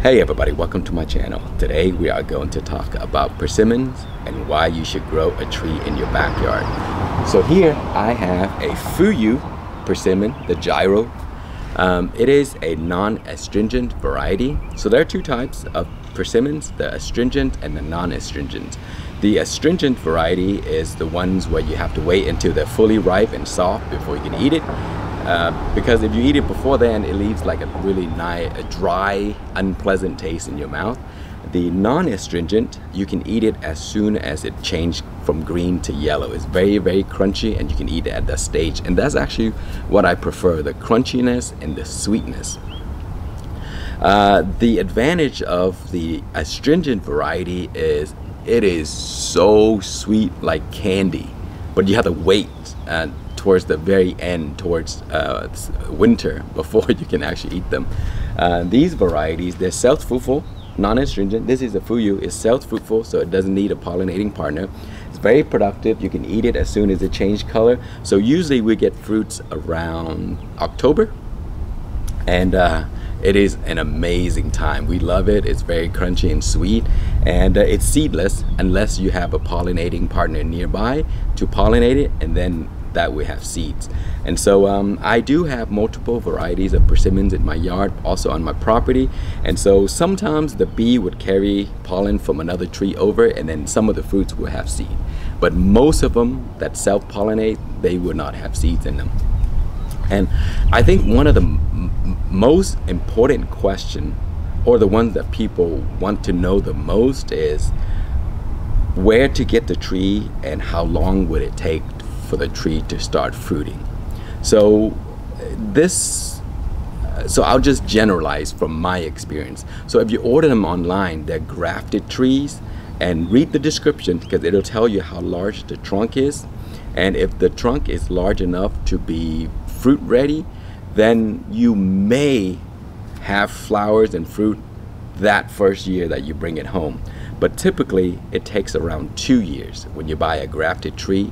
Hey everybody, welcome to my channel. Today we are going to talk about persimmons and why you should grow a tree in your backyard. So here I have a Fuyu persimmon, the gyro. It is a non-astringent variety. So there are two types of persimmons, the astringent and the non-astringent. The astringent variety is the ones where you have to wait until they're fully ripe and soft before you can eat it. Because if you eat it before then, it leaves like a really nice, dry, unpleasant taste in your mouth. The non-astringent, you can eat it as soon as it changed from green to yellow. It's very, very crunchy and you can eat it at that stage. And that's actually what I prefer, the crunchiness and the sweetness. The advantage of the astringent variety is it is so sweet like candy, but you have to wait towards the very end, towards winter, before you can actually eat them. These varieties, they're self-fruitful, non-astringent. This is a Fuyu, it's self-fruitful, so it doesn't need a pollinating partner. It's very productive. You can eat it as soon as it changes color. So usually we get fruits around October, and it is an amazing time. We love it. It's very crunchy and sweet, and it's seedless unless you have a pollinating partner nearby to pollinate it, and then that we have seeds. And so I do have multiple varieties of persimmons in my yard, also on my property. And so sometimes the bee would carry pollen from another tree over, and then some of the fruits will have seed. But most of them that self-pollinate, they will not have seeds in them. And I think one of the most important question, or the ones that people want to know the most, is where to get the tree and how long would it take for the tree to start fruiting. So I'll just generalize from my experience. So if you order them online, they're grafted trees, and read the description because it'll tell you how large the trunk is. And if the trunk is large enough to be fruit ready, then you may have flowers and fruit that first year that you bring it home. But typically it takes around 2 years when you buy a grafted tree.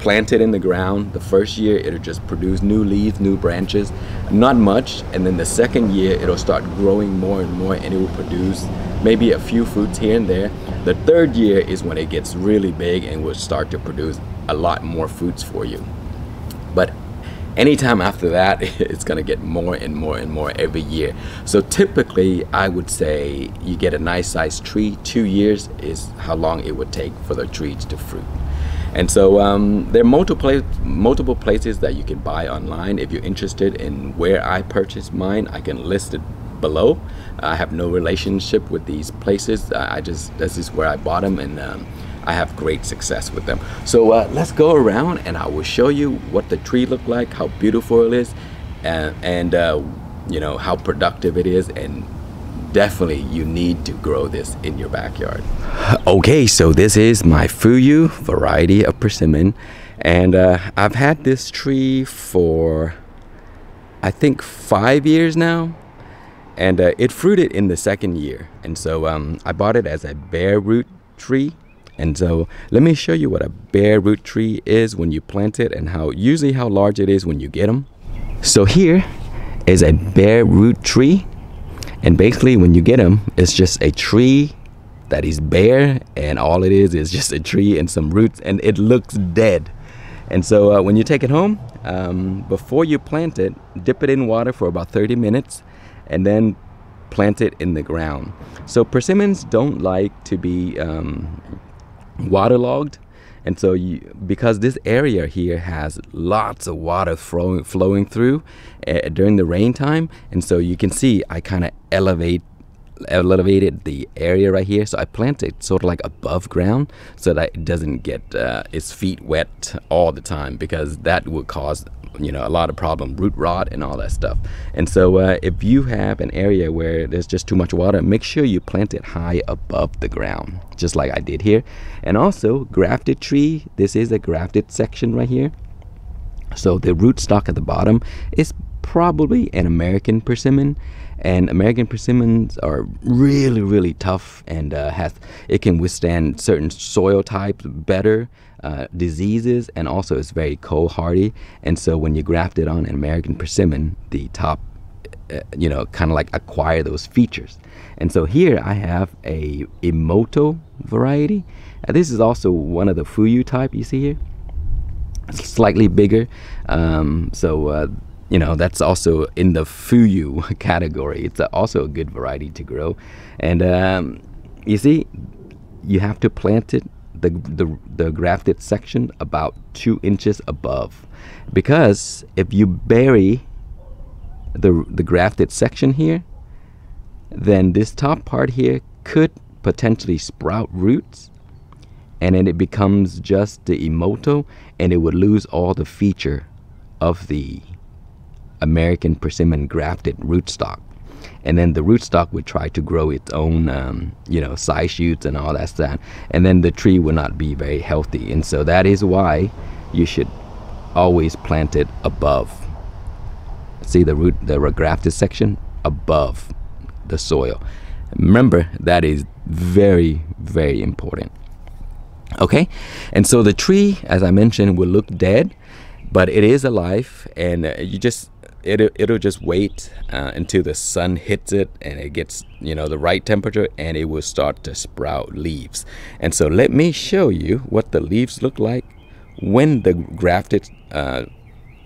Planted in the ground, the first year it'll just produce new leaves, new branches, not much, and then the second year it'll start growing more and more, and it will produce maybe a few fruits here and there. The third year is when it gets really big and will start to produce a lot more fruits for you. But anytime after that, it's gonna get more and more and more every year. So typically I would say you get a nice sized tree, 2 years is how long it would take for the trees to fruit. And so there are multiple places that you can buy online. If you're interested in where I purchased mine, I can list it below. I have no relationship with these places. This is where I bought them, and I have great success with them. So let's go around and I will show you what the tree looked like, how beautiful it is, and you know, how productive it is. And definitely you need to grow this in your backyard. Okay, so this is my Fuyu variety of persimmon, and I've had this tree for I think 5 years now, and it fruited in the second year. And so I bought it as a bare root tree. And so let me show you what a bare root tree is when you plant it, and usually how large it is when you get them. So here is a bare root tree. And basically when you get them, it's just a tree that is bare, and all it is just a tree and some roots, and it looks dead. And so when you take it home, before you plant it, dip it in water for about 30 minutes and then plant it in the ground. So persimmons don't like to be waterlogged. And so because this area here has lots of water flowing through during the rain time, and so you can see I kind of elevated the area right here. So I planted sort of like above ground so that it doesn't get its feet wet all the time, because that would cause, you know, a lot of problem, root rot and all that stuff. And so if you have an area where there's just too much water, make sure you plant it high above the ground, just like I did here. And also grafted tree, this is a grafted section right here. So the rootstock at the bottom is probably an American persimmon, and American persimmons are really, really tough, and it can withstand certain soil types better, diseases, and also it's very cold hardy. And so when you graft it on an American persimmon, the top you know, kind of like acquire those features. And so here I have a Imoto variety. This is also one of the Fuyu type you see here. It's slightly bigger. You know, that's also in the Fuyu category. It's also a good variety to grow. And you see, you have to plant it, the grafted section, about 2 inches above, because if you bury the grafted section here, then this top part here could potentially sprout roots, and then it becomes just the Imoto, and it would lose all the feature of the American Persimmon grafted rootstock. And then the rootstock would try to grow its own you know, side shoots and all that stuff, and then the tree will not be very healthy. And so that is why you should always plant it above. See the grafted section above the soil. Remember, that is very, very important. Okay, and so the tree, as I mentioned, will look dead, but it is alive, and it'll just wait until the sun hits it and it gets, you know, the right temperature, and it will start to sprout leaves. And so let me show you what the leaves look like when the grafted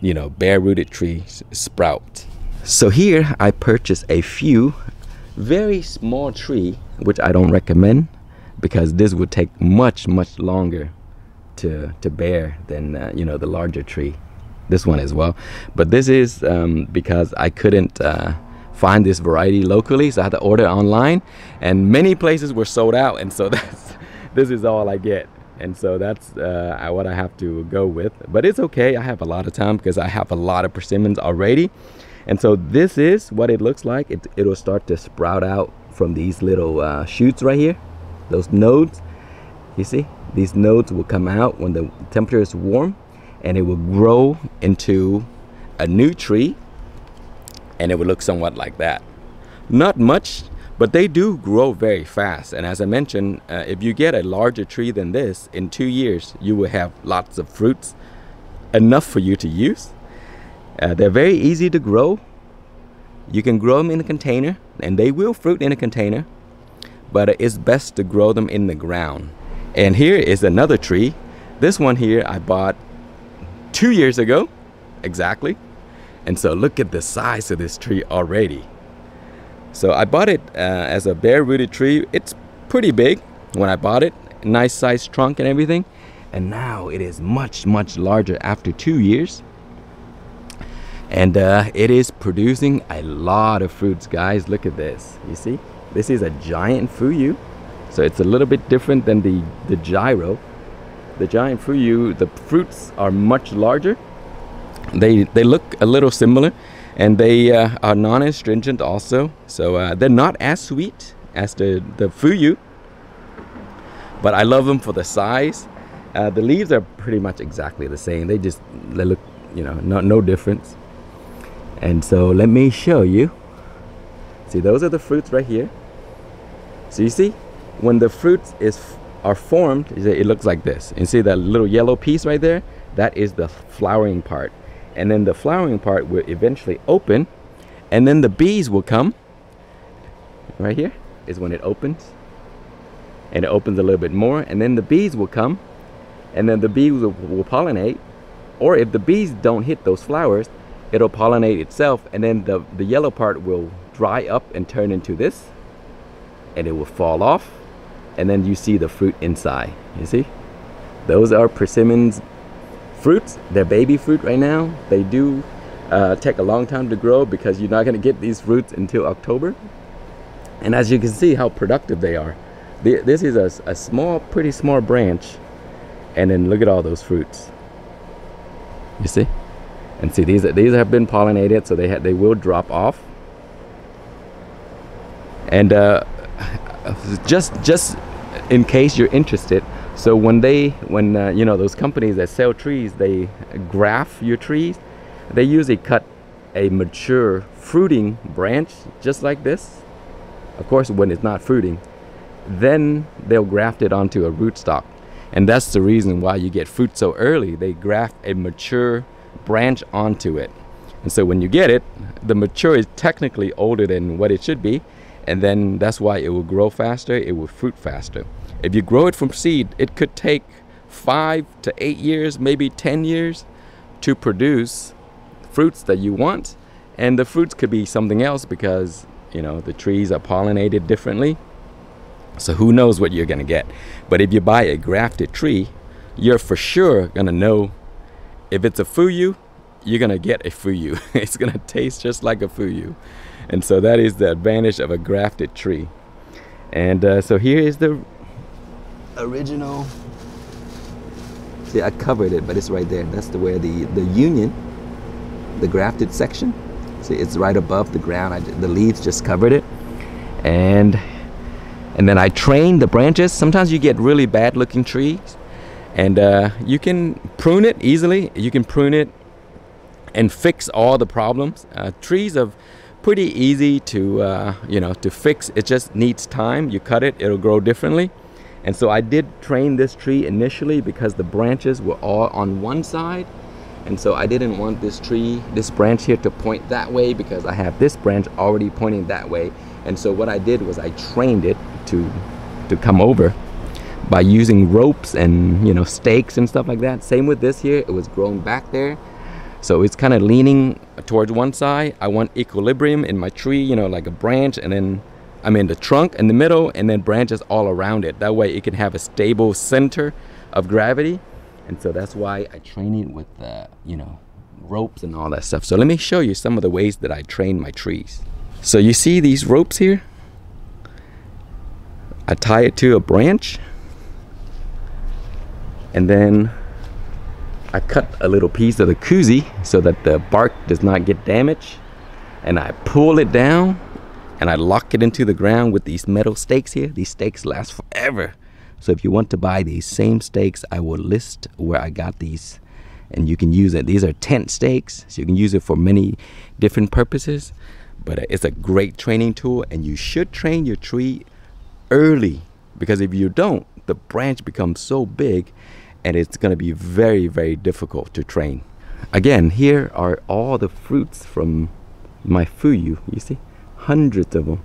you know, bare rooted trees sprout. So here I purchased a few very small tree, which I don't recommend, because this would take much longer to bear than you know, the larger tree, this one as well. But this is because I couldn't find this variety locally, so I had to order online, and many places were sold out, and so this is all I get. And so that's what I have to go with. But it's okay, I have a lot of time because I have a lot of persimmons already. And so this is what it looks like. It'll start to sprout out from these little shoots right here, those nodes. You see, these nodes will come out when the temperature is warm, and it will grow into a new tree, and it will look somewhat like that. Not much, but they do grow very fast. And as I mentioned, if you get a larger tree than this, in 2 years you will have lots of fruits, enough for you to use. They're very easy to grow. You can grow them in a container, and they will fruit in a container, but it's best to grow them in the ground. And here is another tree. This one here I bought 2 years ago exactly, and so look at the size of this tree already. So I bought it as a bare rooted tree. It's pretty big when I bought it, nice sized trunk and everything, and now it is much larger after 2 years, and it is producing a lot of fruits, guys. Look at this. You see, this is a giant Fuyu, so it's a little bit different than the gyro. The giant Fuyu, the fruits are much larger. They look a little similar, and they are non-astringent also. So they're not as sweet as the Fuyu, but I love them for the size. The leaves are pretty much exactly the same. They look, you know, no difference. And so let me show you. See, those are the fruits right here. So you see, when the fruits are formed, it looks like this. And see that little yellow piece right there? That is the flowering part. And then the flowering part will eventually open, and then the bees will come. Right here is when it opens, and it opens a little bit more, and then the bees will come, and then the bees will pollinate. Or if the bees don't hit those flowers, it'll pollinate itself, and then the yellow part will dry up and turn into this, and it will fall off, and then you see the fruit inside. You see, those are persimmons fruits. They're baby fruit right now. They do take a long time to grow, because you're not going to get these fruits until October. And as you can see how productive they are. This is a small, pretty small branch, and then look at all those fruits. You see, and see these have been pollinated, so they will drop off. And just in case you're interested, so when you know, those companies that sell trees, they graft your trees, they usually cut a mature fruiting branch just like this. Of course, when it's not fruiting, then they'll graft it onto a rootstock, and that's the reason why you get fruit so early. They graft a mature branch onto it. And so when you get it, the mature is technically older than what it should be, and then that's why it will grow faster, it will fruit faster. If you grow it from seed, it could take 5 to 8 years, maybe 10 years to produce fruits that you want. And the fruits could be something else because, you know, the trees are pollinated differently. So who knows what you're gonna get. But if you buy a grafted tree, you're for sure gonna know if it's a fuyu, you're gonna get a fuyu. It's gonna taste just like a fuyu. And so that is the advantage of a grafted tree. And so here is the original. See, I covered it, but it's right there. That's where the union, the grafted section. See, it's right above the ground. The leaves just covered it. And then I train the branches. Sometimes you get really bad looking trees, and you can prune it easily. You can prune it and fix all the problems. Trees are pretty easy to you know, to fix. It just needs time. You cut it, it'll grow differently. And so I did train this tree initially because the branches were all on one side, and so I didn't want this branch here to point that way because I have this branch already pointing that way. And so what I did was I trained it to come over by using ropes and, you know, stakes and stuff like that. Same with this here, it was growing back there, so it's kind of leaning towards one side. I want equilibrium in my tree, you know, like a branch, and then the trunk in the middle, and then branches all around it. That way it can have a stable center of gravity. And so that's why I train it with you know, ropes and all that stuff. So let me show you some of the ways that I train my trees. So you see these ropes here? I tie it to a branch, and then I cut a little piece of the koozie so that the bark does not get damaged, and I pull it down and I lock it into the ground with these metal stakes here. These stakes last forever. So if you want to buy these same stakes, I will list where I got these, and you can use it. These are tent stakes, so you can use it for many different purposes. But it's a great training tool, and you should train your tree early, because if you don't, the branch becomes so big and it's going to be very, very difficult to train. Again, here are all the fruits from my fuyu. You see, hundreds of them.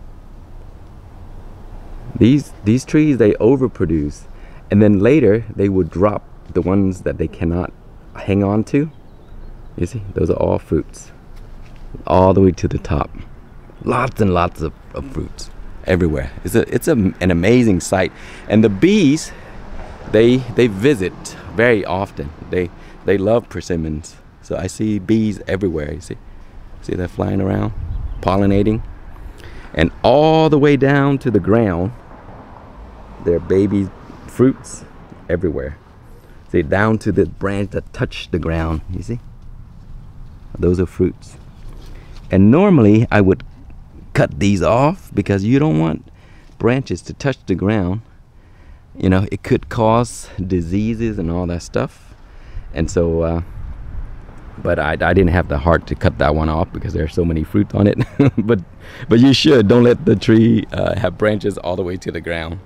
These trees, they overproduce, and then later they would drop the ones that they cannot hang on to. You see, those are all fruits, all the way to the top. Lots and lots of fruits everywhere. It's an amazing sight. And the bees, they visit very often. They love persimmons. So I see bees everywhere. You see they're flying around, pollinating, and all the way down to the ground, there are baby fruits everywhere. See, down to the branch that touch the ground. You see, those are fruits. And normally I would cut these off because you don't want branches to touch the ground. You know, it could cause diseases and all that stuff. And so but I didn't have the heart to cut that one off because there are so many fruit on it. but you should. Don't let the tree have branches all the way to the ground.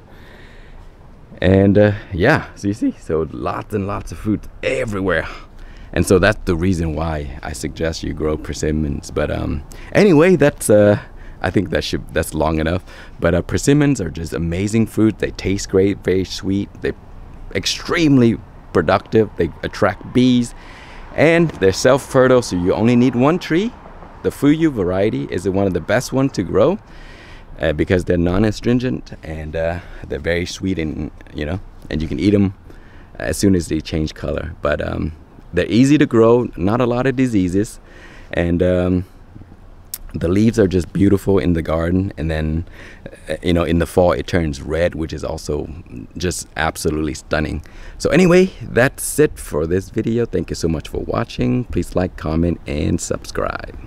And yeah, so you see, so lots and lots of fruit everywhere. And so that's the reason why I suggest you grow persimmons. But anyway, that's I think that's long enough. But persimmons are just amazing fruit. They taste great, very sweet. They're extremely productive. They attract bees, and they're self-fertile, so you only need one tree. The fuyu variety is one of the best ones to grow because they're non-astringent, and they're very sweet, and you know, and you can eat them as soon as they change color. But they're easy to grow, not a lot of diseases, and the leaves are just beautiful in the garden. And then you know, in the fall it turns red, which is also just absolutely stunning. So anyway, that's it for this video. Thank you so much for watching. Please like, comment, and subscribe.